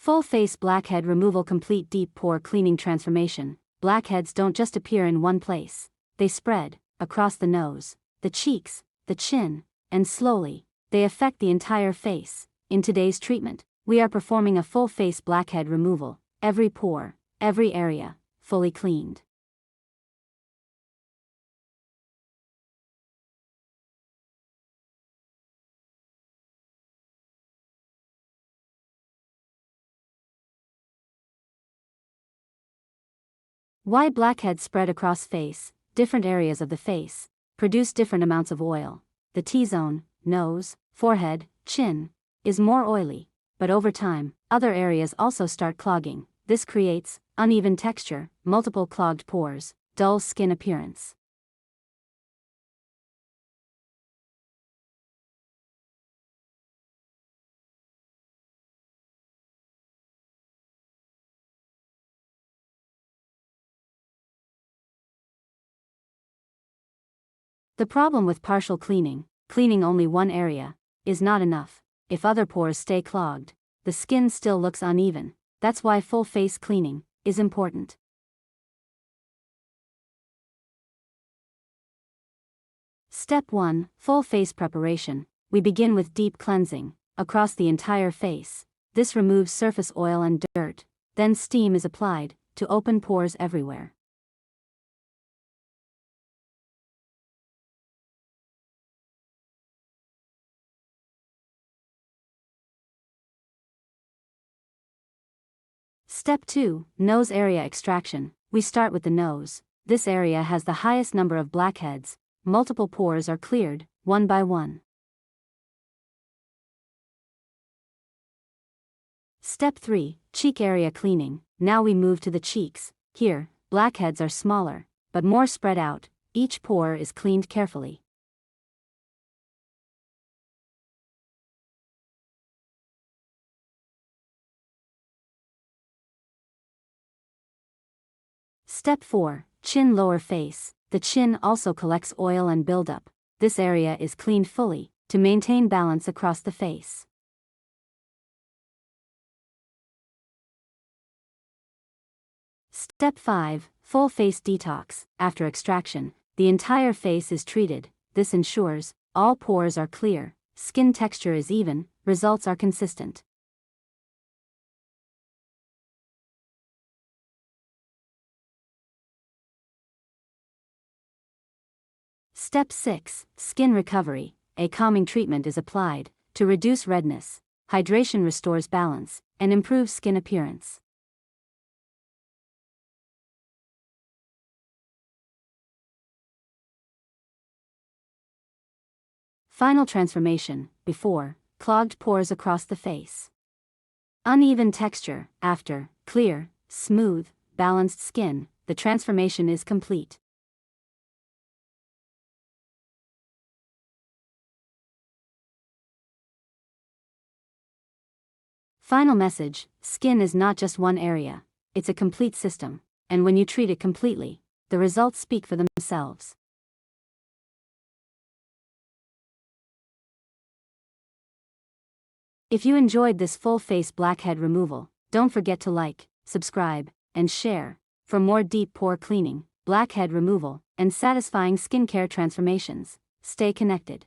Full face blackhead removal. Complete deep pore cleaning transformation. Blackheads don't just appear in one place. They spread across the nose, the cheeks, the chin, and slowly, they affect the entire face. In today's treatment, we are performing a full face blackhead removal, every pore, every area, fully cleaned. Why blackheads spread across face? Different areas of the face produce different amounts of oil. The T-zone, nose, forehead, chin, is more oily, but over time, other areas also start clogging. This creates uneven texture, multiple clogged pores, dull skin appearance. The problem with partial cleaning, cleaning only one area, is not enough. If other pores stay clogged, the skin still looks uneven. That's why full face cleaning is important. Step 1. Full face preparation. We begin with deep cleansing across the entire face. This removes surface oil and dirt. Then steam is applied to open pores everywhere. Step 2. Nose area extraction. We start with the nose. This area has the highest number of blackheads. Multiple pores are cleared, one by one. Step 3. Cheek area cleaning. Now we move to the cheeks. Here, blackheads are smaller, but more spread out. Each pore is cleaned carefully. Step 4. Chin lower face. The chin also collects oil and buildup. This area is cleaned fully to maintain balance across the face. Step 5. Full face detox. After extraction, the entire face is treated. This ensures all pores are clear, skin texture is even, results are consistent. Step 6. Skin recovery. A calming treatment is applied to reduce redness. Hydration restores balance and improves skin appearance. Final transformation. Before, clogged pores across the face. Uneven texture. After, clear, smooth, balanced skin. The transformation is complete. Final message: skin is not just one area, it's a complete system, and when you treat it completely, the results speak for themselves. If you enjoyed this full face blackhead removal, don't forget to like, subscribe, and share for more deep pore cleaning, blackhead removal, and satisfying skincare transformations. Stay connected.